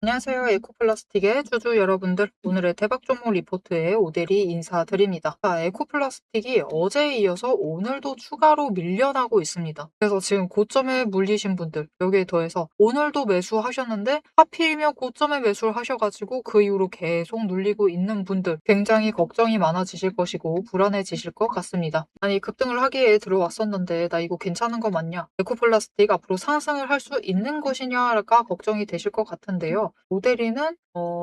안녕하세요. 에코플라스틱의 주주 여러분들. 오늘의 대박 종목 리포트에 오대리 인사드립니다. 에코플라스틱이 어제에 이어서 오늘도 추가로 밀려나고 있습니다. 그래서 지금 고점에 물리신 분들, 여기에 더해서 오늘도 매수하셨는데 하필이면 고점에 매수를 하셔가지고 그 이후로 계속 눌리고 있는 분들, 굉장히 걱정이 많아지실 것이고 불안해지실 것 같습니다. 아니, 급등을 하기에 들어왔었는데 나 이거 괜찮은 거 맞냐? 에코플라스틱 앞으로 상승을 할 수 있는 것이냐가 걱정이 되실 것 같은데요. 모델이는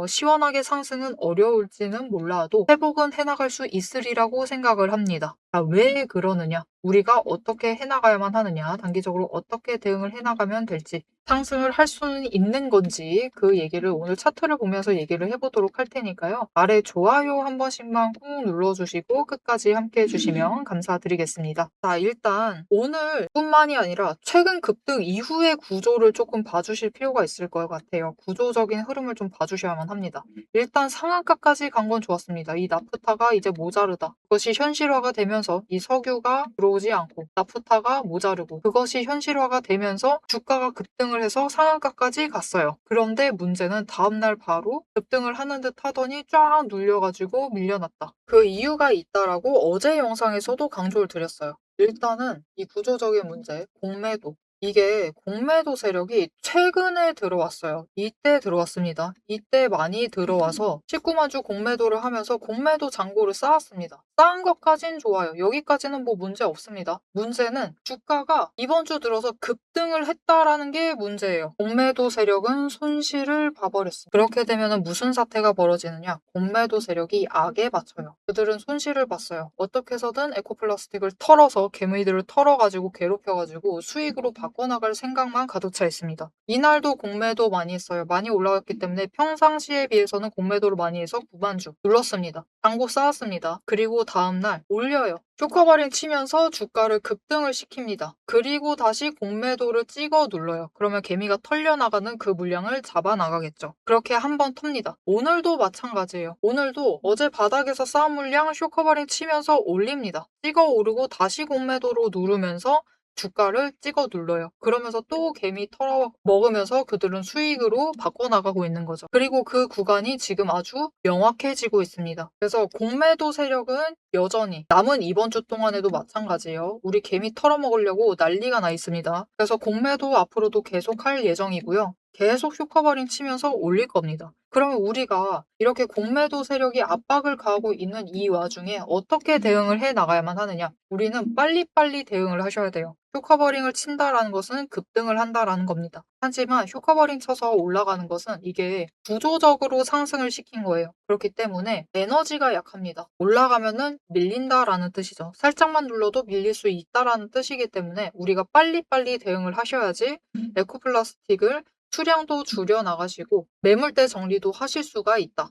시원하게 상승은 어려울지는 몰라도 회복은 해나갈 수 있으리라고 생각을 합니다. 왜 그러느냐? 우리가 어떻게 해나가야만 하느냐? 단기적으로 어떻게 대응을 해나가면 될지, 상승을 할 수는 있는 건지 그 얘기를 오늘 차트를 보면서 얘기를 해보도록 할 테니까요. 아래 좋아요 한 번씩만 꾹 눌러주시고 끝까지 함께 해주시면 감사드리겠습니다. 자, 일단 오늘뿐만이 아니라 최근 급등 이후의 구조를 조금 봐주실 필요가 있을 것 같아요. 구조적인 흐름을 좀 봐주셔야만 합니다. 일단 상한가까지 간 건 좋았습니다. 이 나프타가 이제 모자르다. 그것이 현실화가 되면서 이 석유가 들어오지 않고 나프타가 모자르고 그것이 현실화가 되면서 주가가 급등을 해서 상한가까지 갔어요. 그런데 문제는 다음날 바로 급등을 하는 듯 하더니 쫙 눌려가지고 밀려났다. 그 이유가 있다라고 어제 영상에서도 강조를 드렸어요. 일단은 이 구조적인 문제, 공매도. 이게 공매도 세력이 최근에 들어왔어요. 이때 들어왔습니다. 이때 많이 들어와서 19만 주 공매도를 하면서 공매도 잔고를 쌓았습니다. 쌓은 것까진 좋아요. 여기까지는 뭐 문제 없습니다. 문제는 주가가 이번 주 들어서 급등을 했다라는 게 문제예요. 공매도 세력은 손실을 봐버렸습니다. 그렇게 되면 무슨 사태가 벌어지느냐? 공매도 세력이 악에 받쳐요. 그들은 손실을 봤어요. 어떻게 해서든 에코플라스틱을 털어서 개미들을 털어가지고 괴롭혀가지고 수익으로 바꿔나갈 생각만 가득 차 있습니다. 이날도 공매도 많이 했어요. 많이 올라갔기 때문에 평상시에 비해서는 공매도를 많이 해서 9만 주 눌렀습니다. 잔고 쌓았습니다. 그리고 다음날 올려요. 쇼커버링 치면서 주가를 급등을 시킵니다. 그리고 다시 공매도를 찍어 눌러요. 그러면 개미가 털려나가는 그 물량을 잡아나가겠죠. 그렇게 한 번 텁니다. 오늘도 마찬가지예요. 오늘도 어제 바닥에서 쌓은 물량 쇼커버링 치면서 올립니다. 찍어 오르고 다시 공매도로 누르면서 주가를 찍어 눌러요. 그러면서 또 개미 털어 먹으면서 그들은 수익으로 바꿔나가고 있는 거죠. 그리고 그 구간이 지금 아주 명확해지고 있습니다. 그래서 공매도 세력은 여전히 남은 이번 주 동안에도 마찬가지예요. 우리 개미 털어먹으려고 난리가 나 있습니다. 그래서 공매도 앞으로도 계속 할 예정이고요. 계속 쇼커버링 치면서 올릴 겁니다. 그러면 우리가 이렇게 공매도 세력이 압박을 가하고 있는 이 와중에 어떻게 대응을 해 나가야만 하느냐? 우리는 빨리빨리 대응을 하셔야 돼요. 쇼커버링을 친다라는 것은 급등을 한다라는 겁니다. 하지만 쇼커버링 쳐서 올라가는 것은 이게 구조적으로 상승을 시킨 거예요. 그렇기 때문에 에너지가 약합니다. 올라가면은 밀린다라는 뜻이죠. 살짝만 눌러도 밀릴 수 있다라는 뜻이기 때문에 우리가 빨리빨리 대응을 하셔야지 에코플라스틱을 수량도 줄여 나가시고 매물대 정리도 하실 수가 있다.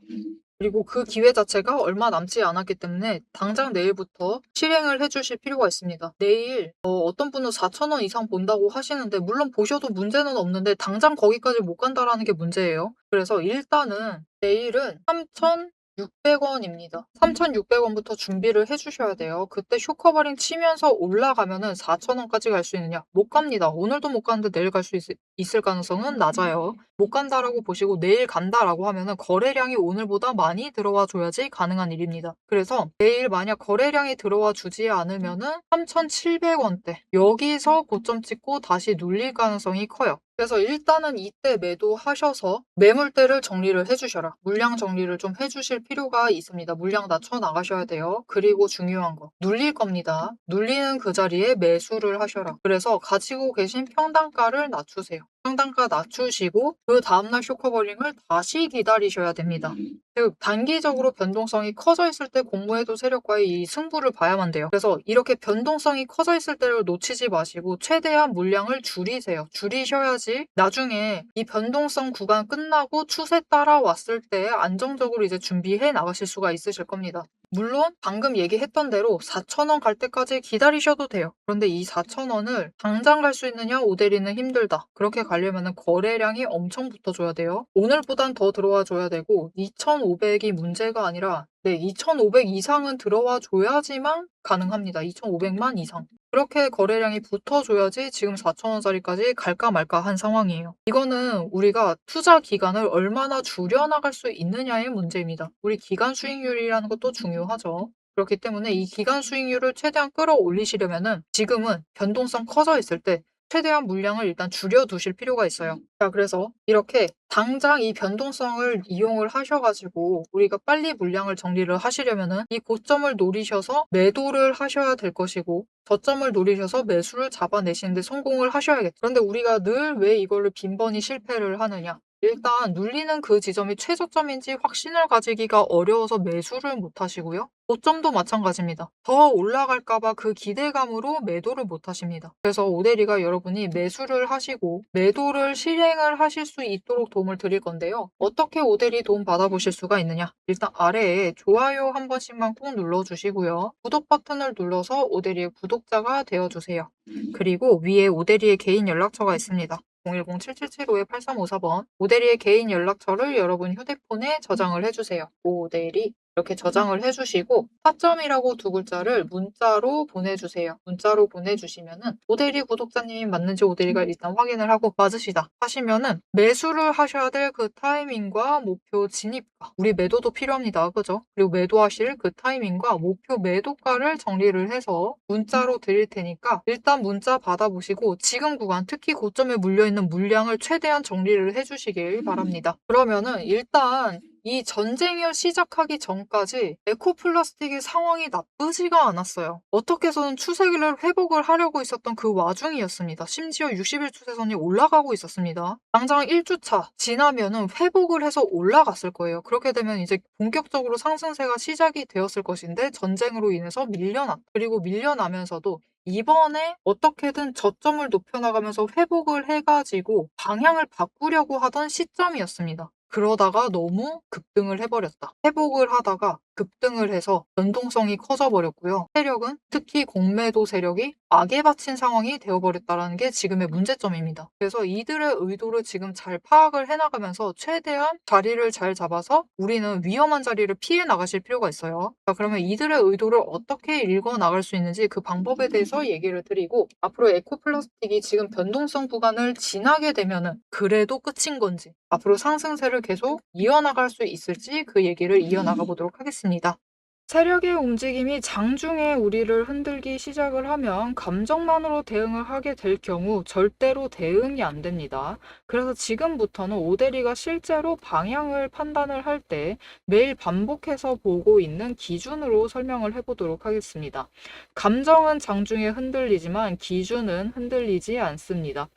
그리고 그 기회 자체가 얼마 남지 않았기 때문에 당장 내일부터 실행을 해주실 필요가 있습니다. 내일 어떤 분은 4,000원 이상 본다고 하시는데 물론 보셔도 문제는 없는데 당장 거기까지 못 간다라는 게 문제예요. 그래서 일단은 내일은 3,600원입니다. 3,600원부터 준비를 해주셔야 돼요. 그때 쇼커버링 치면서 올라가면은 4,000원까지 갈 수 있느냐? 못 갑니다. 오늘도 못 가는데 내일 갈 수 있을 가능성은 낮아요. 못 간다라고 보시고 내일 간다라고 하면은 거래량이 오늘보다 많이 들어와 줘야지 가능한 일입니다. 그래서 내일 만약 거래량이 들어와 주지 않으면은 3,700원대 여기서 고점 찍고 다시 눌릴 가능성이 커요. 그래서 일단은 이때 매도하셔서 매물대를 정리를 해주셔라. 물량 정리를 좀 해주실 필요가 있습니다. 물량 낮춰 나가셔야 돼요. 그리고 중요한 거 눌릴 겁니다. 눌리는 그 자리에 매수를 하셔라. 그래서 가지고 계신 평단가를 낮추세요. 평단가 낮추시고 그 다음날 쇼커버링을 다시 기다리셔야 됩니다. 즉 단기적으로 변동성이 커져 있을 때 공모해도 세력과의 이 승부를 봐야만 돼요. 그래서 이렇게 변동성이 커져 있을 때를 놓치지 마시고 최대한 물량을 줄이세요. 줄이셔야지 나중에 이 변동성 구간 끝나고 추세 따라왔을 때 안정적으로 이제 준비해 나가실 수가 있으실 겁니다. 물론 방금 얘기했던 대로 4,000원 갈 때까지 기다리셔도 돼요. 그런데 이 4,000원을 당장 갈 수 있느냐? 오대리는 힘들다. 그렇게 가려면 거래량이 엄청 붙어줘야 돼요. 오늘보단 더 들어와 줘야 되고 2,500이 문제가 아니라 네, 2,500 이상은 들어와 줘야지만 가능합니다. 2,500만 이상. 그렇게 거래량이 붙어줘야지 지금 4,000원짜리까지 갈까 말까 한 상황이에요. 이거는 우리가 투자 기간을 얼마나 줄여나갈 수 있느냐의 문제입니다. 우리 기간 수익률이라는 것도 중요하죠. 그렇기 때문에 이 기간 수익률을 최대한 끌어올리시려면은 지금은 변동성 커져 있을 때 최대한 물량을 일단 줄여두실 필요가 있어요. 자, 그래서 이렇게 당장 이 변동성을 이용을 하셔가지고 우리가 빨리 물량을 정리를 하시려면은 이 고점을 노리셔서 매도를 하셔야 될 것이고 저점을 노리셔서 매수를 잡아내시는데 성공을 하셔야겠죠. 그런데 우리가 늘 왜 이거를 빈번히 실패를 하느냐? 일단 눌리는 그 지점이 최저점인지 확신을 가지기가 어려워서 매수를 못 하시고요. 고점도 마찬가지입니다. 더 올라갈까 봐 그 기대감으로 매도를 못 하십니다. 그래서 오대리가 여러분이 매수를 하시고 매도를 실행을 하실 수 있도록 도움을 드릴 건데요. 어떻게 오대리 도움 받아보실 수가 있느냐? 일단 아래에 좋아요 한 번씩만 꼭 눌러주시고요. 구독 버튼을 눌러서 오대리의 구독자가 되어주세요. 그리고 위에 오대리의 개인 연락처가 있습니다. 010-7775-8354번 오대리의 개인 연락처를 여러분 휴대폰에 저장을 해주세요. 오대리 이렇게 저장을 해주시고 타점이라고 두 글자를 문자로 보내주세요. 문자로 보내주시면은 오대리 구독자님이 맞는지 오대리가 일단 확인을 하고 맞으시다 하시면은 매수를 하셔야 될 그 타이밍과 목표 진입가 우리 매도도 필요합니다. 그죠? 그리고 매도하실 그 타이밍과 목표 매도가를 정리를 해서 문자로 드릴 테니까 일단 문자 받아보시고 지금 구간 특히 고점에 물려있는 물량을 최대한 정리를 해주시길 바랍니다. 그러면은 일단 이 전쟁이 시작하기 전까지 에코플라스틱의 상황이 나쁘지가 않았어요. 어떻게 해서는 추세를 회복을 하려고 있었던 그 와중이었습니다. 심지어 60일 추세선이 올라가고 있었습니다. 당장 1주차 지나면은 회복을 해서 올라갔을 거예요. 그렇게 되면 이제 본격적으로 상승세가 시작이 되었을 것인데 전쟁으로 인해서 밀려났. 그리고 밀려나면서도 이번에 어떻게든 저점을 높여나가면서 회복을 해가지고 방향을 바꾸려고 하던 시점이었습니다. 그러다가 너무 급등을 해버렸다. 회복을 하다가 급등을 해서 변동성이 커져버렸고요. 세력은 특히 공매도 세력이 악에 바친 상황이 되어버렸다는 게 지금의 문제점입니다. 그래서 이들의 의도를 지금 잘 파악을 해나가면서 최대한 자리를 잘 잡아서 우리는 위험한 자리를 피해 나가실 필요가 있어요. 자, 그러면 이들의 의도를 어떻게 읽어나갈 수 있는지 그 방법에 대해서 얘기를 드리고 앞으로 에코플라스틱이 지금 변동성 구간을 지나게 되면은 그래도 끝인 건지 앞으로 상승세를 계속 이어나갈 수 있을지 그 얘기를 이어나가 보도록 하겠습니다. 세력의 움직임이 장중에 우리를 흔들기 시작을 하면 감정만으로 대응을 하게 될 경우 절대로 대응이 안 됩니다. 그래서 지금부터는 오대리가 실제로 방향을 판단을 할 때 매일 반복해서 보고 있는 기준으로 설명을 해보도록 하겠습니다. 감정은 장중에 흔들리지만 기준은 흔들리지 않습니다.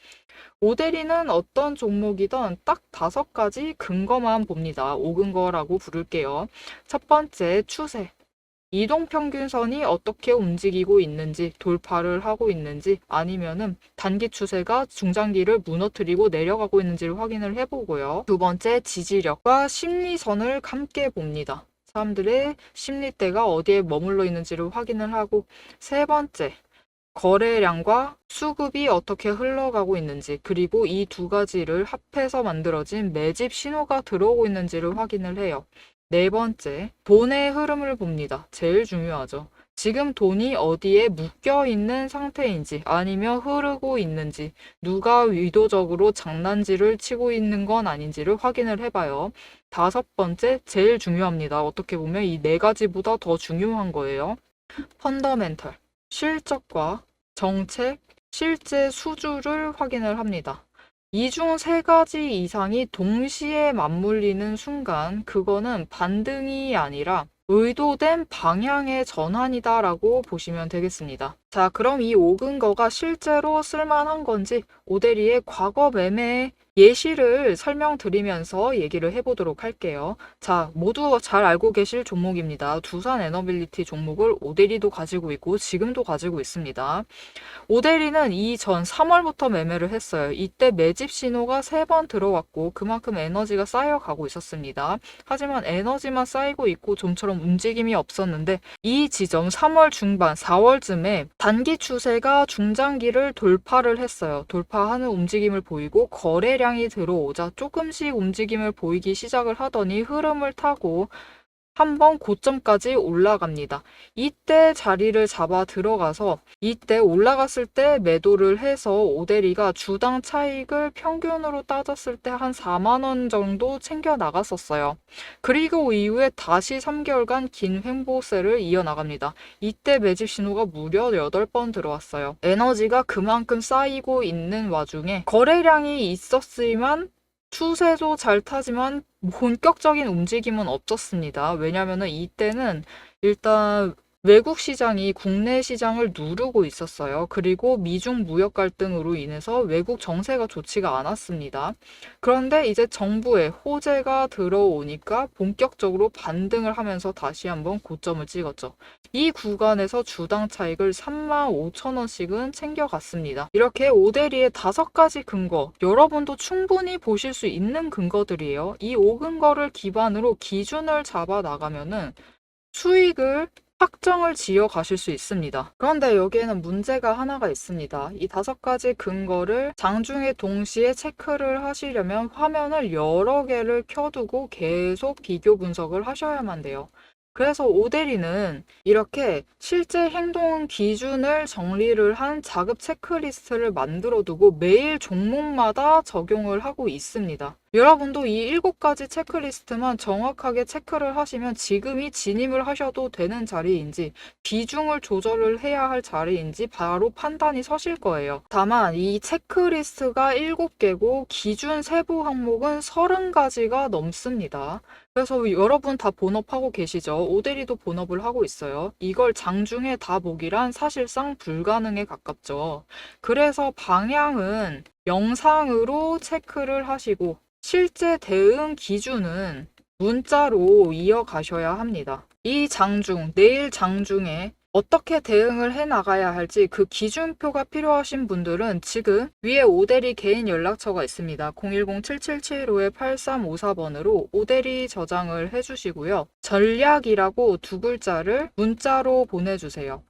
오대리는 어떤 종목이든 딱 5가지 근거만 봅니다. 5근거라고 부를게요. 첫 번째, 추세. 이동평균선이 어떻게 움직이고 있는지, 돌파를 하고 있는지, 아니면은 단기 추세가 중장기를 무너뜨리고 내려가고 있는지를 확인을 해보고요. 두 번째, 지지력과 심리선을 함께 봅니다. 사람들의 심리대가 어디에 머물러 있는지를 확인을 하고, 세 번째, 거래량과 수급이 어떻게 흘러가고 있는지, 그리고 이 두 가지를 합해서 만들어진 매집 신호가 들어오고 있는지를 확인을 해요. 네 번째, 돈의 흐름을 봅니다. 제일 중요하죠. 지금 돈이 어디에 묶여 있는 상태인지 아니면 흐르고 있는지 누가 의도적으로 장난질을 치고 있는 건 아닌지를 확인을 해봐요. 다섯 번째, 제일 중요합니다. 어떻게 보면 이 네 가지보다 더 중요한 거예요. 펀더멘털, 실적과 정책, 실제 수주를 확인을 합니다. 이 중 세 가지 이상이 동시에 맞물리는 순간 그거는 반등이 아니라 의도된 방향의 전환이다라고 보시면 되겠습니다. 자, 그럼 이 5근거가 실제로 쓸만한 건지 오대리의 과거 매매 예시를 설명드리면서 얘기를 해보도록 할게요. 자, 모두 잘 알고 계실 종목입니다. 두산 에너빌리티 종목을 오대리도 가지고 있고 지금도 가지고 있습니다. 오대리는 이전 3월부터 매매를 했어요. 이때 매집 신호가 3번 들어왔고 그만큼 에너지가 쌓여가고 있었습니다. 하지만 에너지만 쌓이고 있고 좀처럼 움직임이 없었는데 이 지점 3월 중반 4월쯤에 단기 추세가 중장기를 돌파를 했어요. 돌파하는 움직임을 보이고 거래량이 들어오자 조금씩 움직임을 보이기 시작을 하더니 흐름을 타고 한번 고점까지 올라갑니다. 이때 자리를 잡아 들어가서 이때 올라갔을 때 매도를 해서 오데리가 주당 차익을 평균으로 따졌을 때 한 4만 원 정도 챙겨 나갔었어요. 그리고 이후에 다시 3개월간 긴 횡보세를 이어나갑니다. 이때 매집 신호가 무려 8번 들어왔어요. 에너지가 그만큼 쌓이고 있는 와중에 거래량이 있었지만 추세도 잘 타지만 본격적인 움직임은 없었습니다. 왜냐면은 이때는 일단 외국 시장이 국내 시장을 누르고 있었어요. 그리고 미중 무역 갈등으로 인해서 외국 정세가 좋지가 않았습니다. 그런데 이제 정부의 호재가 들어오니까 본격적으로 반등을 하면서 다시 한번 고점을 찍었죠. 이 구간에서 주당 차익을 35,000원씩은 챙겨갔습니다. 이렇게 오데리의 5가지 근거, 여러분도 충분히 보실 수 있는 근거들이에요. 이 5근거를 기반으로 기준을 잡아 나가면은 수익을 확정을 지어 가실 수 있습니다. 그런데 여기에는 문제가 하나가 있습니다. 이 5가지 근거를 장중에 동시에 체크를 하시려면 화면을 여러 개를 켜두고 계속 비교 분석을 하셔야만 돼요. 그래서 오데리는 이렇게 실제 행동 기준을 정리를 한 자급 체크리스트를 만들어 두고 매일 종목마다 적용을 하고 있습니다. 여러분도 이 7가지 체크리스트만 정확하게 체크를 하시면 지금이 진입을 하셔도 되는 자리인지 비중을 조절을 해야 할 자리인지 바로 판단이 서실 거예요. 다만 이 체크리스트가 7개고 기준 세부 항목은 30가지가 넘습니다. 그래서 여러분 다 본업하고 계시죠? 오데리도 본업을 하고 있어요. 이걸 장중에 다 보기란 사실상 불가능에 가깝죠. 그래서 방향은 영상으로 체크를 하시고 실제 대응 기준은 문자로 이어가셔야 합니다. 이 장중, 내일 장중에 어떻게 대응을 해 나가야 할지 그 기준표가 필요하신 분들은 지금 위에 오데리 개인 연락처가 있습니다. 010-7775-8354번으로 오데리 저장을 해주시고요. 전략이라고 2글자를 문자로 보내주세요.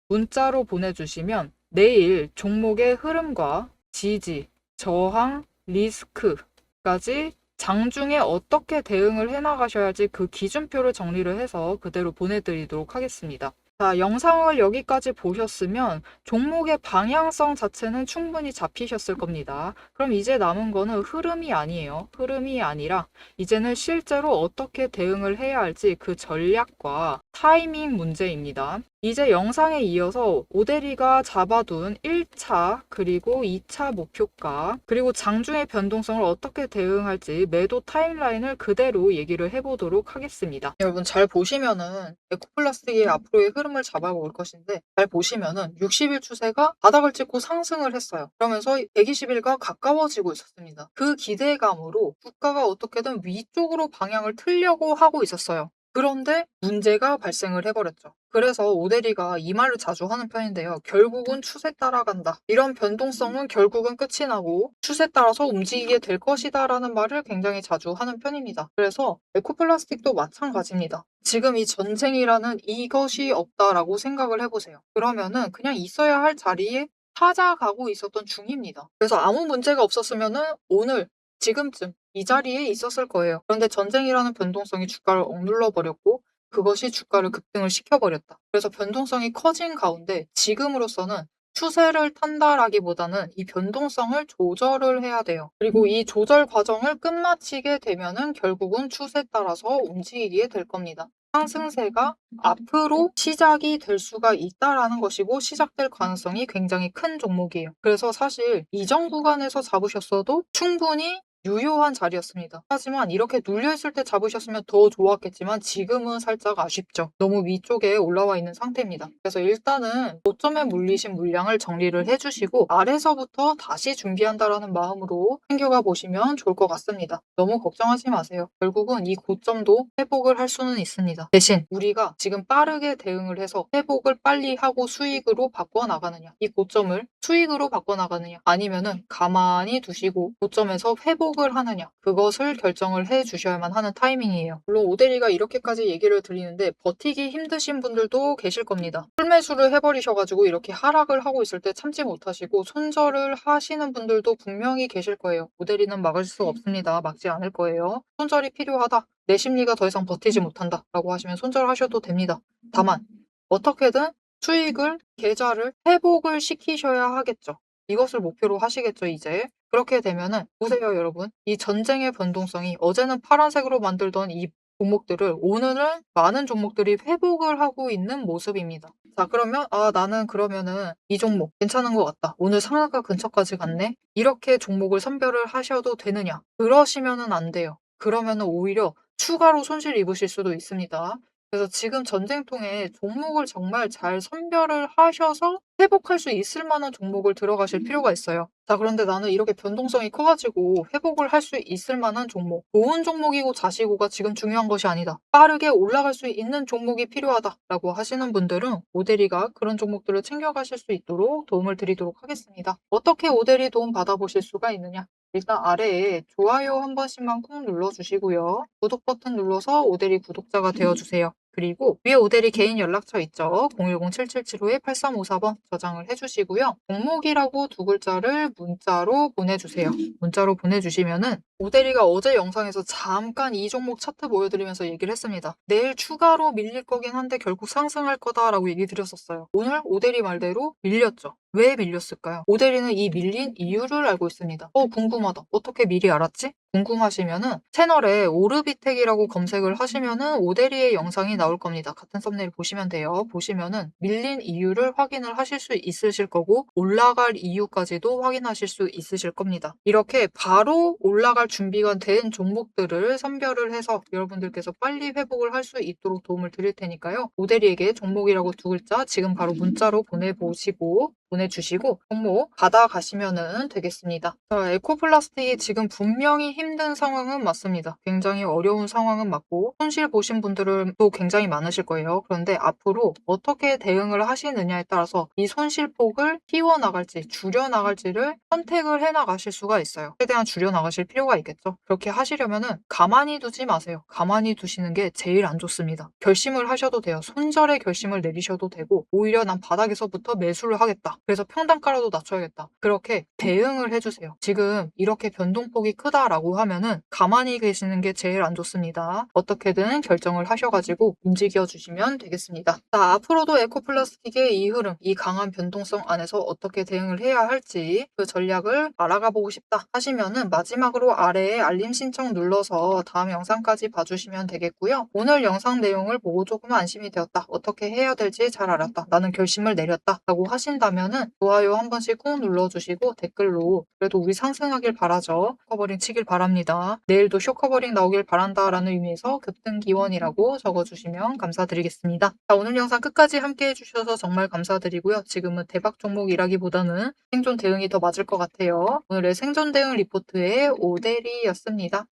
문자로 보내주시면 내일 종목의 흐름과 지지, 저항, 리스크까지 장중에 어떻게 대응을 해나가셔야 할지 그 기준표를 정리를 해서 그대로 보내드리도록 하겠습니다. 자, 영상을 여기까지 보셨으면 종목의 방향성 자체는 충분히 잡히셨을 겁니다. 그럼 이제 남은 거는 흐름이 아니에요. 흐름이 아니라 이제는 실제로 어떻게 대응을 해야 할지 그 전략과 타이밍 문제입니다. 이제 영상에 이어서 오데리가 잡아둔 1차 그리고 2차 목표가 그리고 장중의 변동성을 어떻게 대응할지 매도 타임라인을 그대로 얘기를 해보도록 하겠습니다. 여러분 잘 보시면은 에코플라스틱이 앞으로의 흐름을 잡아볼 것인데 잘 보시면은 60일 추세가 바닥을 찍고 상승을 했어요. 그러면서 120일과 가까워지고 있었습니다. 그 기대감으로 주가가 어떻게든 위쪽으로 방향을 틀려고 하고 있었어요. 그런데 문제가 발생을 해버렸죠. 그래서 오데리가 이 말을 자주 하는 편인데요. 결국은 추세 따라간다. 이런 변동성은 결국은 끝이 나고 추세 따라서 움직이게 될 것이다 라는 말을 굉장히 자주 하는 편입니다. 그래서 에코플라스틱도 마찬가지입니다. 지금 이 전쟁이라는 이것이 없다라고 생각을 해보세요. 그러면은 그냥 있어야 할 자리에 찾아가고 있었던 중입니다. 그래서 아무 문제가 없었으면은 오늘 지금쯤 이 자리에 있었을 거예요. 그런데 전쟁이라는 변동성이 주가를 억눌러 버렸고 그것이 주가를 급등을 시켜버렸다. 그래서 변동성이 커진 가운데 지금으로서는 추세를 탄다라기보다는 이 변동성을 조절을 해야 돼요. 그리고 이 조절 과정을 끝마치게 되면은 결국은 추세 따라서 움직이게 될 겁니다. 상승세가 앞으로 시작이 될 수가 있다라는 것이고 시작될 가능성이 굉장히 큰 종목이에요. 그래서 사실 이전 구간에서 잡으셨어도 충분히 유효한 자리였습니다. 하지만 이렇게 눌려있을 때 잡으셨으면 더 좋았겠지만 지금은 살짝 아쉽죠. 너무 위쪽에 올라와 있는 상태입니다. 그래서 일단은 고점에 물리신 물량을 정리를 해주시고 아래서부터 다시 준비한다라는 마음으로 챙겨가 보시면 좋을 것 같습니다. 너무 걱정하지 마세요. 결국은 이 고점도 회복을 할 수는 있습니다. 대신 우리가 지금 빠르게 대응을 해서 회복을 빨리 하고 수익으로 바꿔나가느냐 이 고점을 수익으로 바꿔나가느냐 아니면은 가만히 두시고 고점에서 회복 회복을 하느냐 그것을 결정을 해 주셔야만 하는 타이밍이에요. 물론 오대리가 이렇게까지 얘기를 드리는데 버티기 힘드신 분들도 계실 겁니다. 풀매수를 해버리셔 가지고 이렇게 하락을 하고 있을 때 참지 못하시고 손절을 하시는 분들도 분명히 계실 거예요. 오대리는 막을 수 없습니다. 막지 않을 거예요. 손절이 필요하다. 내 심리가 더 이상 버티지 못한다 라고 하시면 손절하셔도 됩니다. 다만 어떻게든 수익을 계좌를 회복을 시키셔야 하겠죠. 이것을 목표로 하시겠죠 이제. 그렇게 되면은 보세요 여러분. 이 전쟁의 변동성이 어제는 파란색으로 만들던 이 종목들을 오늘은 많은 종목들이 회복을 하고 있는 모습입니다. 자 그러면 나는 그러면은 이 종목 괜찮은 것 같다. 오늘 상한가 근처까지 갔네. 이렇게 종목을 선별을 하셔도 되느냐? 그러시면은 안 돼요. 그러면은 오히려 추가로 손실 입으실 수도 있습니다. 그래서 지금 전쟁통에 종목을 정말 잘 선별을 하셔서 회복할 수 있을 만한 종목을 들어가실 필요가 있어요. 자, 그런데 나는 이렇게 변동성이 커가지고 회복을 할 수 있을 만한 종목, 좋은 종목이고 자시고가 지금 중요한 것이 아니다. 빠르게 올라갈 수 있는 종목이 필요하다라고 하시는 분들은 오대리가 그런 종목들을 챙겨가실 수 있도록 도움을 드리도록 하겠습니다. 어떻게 오대리 도움 받아보실 수가 있느냐? 일단 아래에 좋아요 한 번씩만 꾹 눌러주시고요. 구독 버튼 눌러서 오대리 구독자가 되어주세요. 그리고 위에 오대리 개인 연락처 있죠. 010-7775-8354번 저장을 해주시고요. 종목이라고 두 글자를 문자로 보내주세요. 문자로 보내주시면은 오대리가 어제 영상에서 잠깐 이 종목 차트 보여드리면서 얘기를 했습니다. 내일 추가로 밀릴 거긴 한데 결국 상승할 거다라고 얘기 드렸었어요. 오늘 오대리 말대로 밀렸죠. 왜 밀렸을까요? 오대리는 이 밀린 이유를 알고 있습니다. 궁금하다. 어떻게 미리 알았지? 궁금하시면은 채널에 오르비텍이라고 검색을 하시면은 오대리의 영상이 나올 겁니다. 같은 썸네일 보시면 돼요. 보시면은 밀린 이유를 확인을 하실 수 있으실 거고 올라갈 이유까지도 확인하실 수 있으실 겁니다. 이렇게 바로 올라갈 준비가 된 종목들을 선별을 해서 여러분들께서 빨리 회복을 할 수 있도록 도움을 드릴 테니까요. 오대리에게 종목이라고 두 글자 지금 바로 문자로 보내주시고 종목 받아가시면 되겠습니다. 자, 에코플라스틱이 지금 분명히 힘든 상황은 맞습니다. 굉장히 어려운 상황은 맞고 손실 보신 분들은 또 굉장히 많으실 거예요. 그런데 앞으로 어떻게 대응을 하시느냐에 따라서 이 손실폭을 키워나갈지 줄여나갈지를 선택을 해나가실 수가 있어요. 최대한 줄여나가실 필요가 있겠죠. 그렇게 하시려면은 가만히 두지 마세요. 가만히 두시는 게 제일 안 좋습니다. 결심을 하셔도 돼요. 손절의 결심을 내리셔도 되고 오히려 난 바닥에서부터 매수를 하겠다. 그래서 평단가라도 낮춰야겠다. 그렇게 대응을 해주세요. 지금 이렇게 변동폭이 크다라고 하면은 가만히 계시는 게 제일 안 좋습니다. 어떻게든 결정을 하셔가지고 움직여 주시면 되겠습니다. 자, 앞으로도 에코플라스틱의 이 흐름, 이 강한 변동성 안에서 어떻게 대응을 해야 할지 그 전략을 알아가 보고 싶다 하시면은 마지막으로 아래에 알림 신청 눌러서 다음 영상까지 봐주시면 되겠고요. 오늘 영상 내용을 보고 조금 안심이 되었다. 어떻게 해야 될지 잘 알았다. 나는 결심을 내렸다. 라고 하신다면은 좋아요 한 번씩 꾹 눌러주시고 댓글로 그래도 우리 상승하길 바라죠. 커버링 치길 바랍니다. 내일도 쇼커버링 나오길 바란다라는 의미에서 급등 기원이라고 적어주시면 감사드리겠습니다. 자, 오늘 영상 끝까지 함께 해주셔서 정말 감사드리고요. 지금은 대박 종목이라기보다는 생존 대응이 더 맞을 것 같아요. 오늘의 생존 대응 리포트의 오대리였습니다.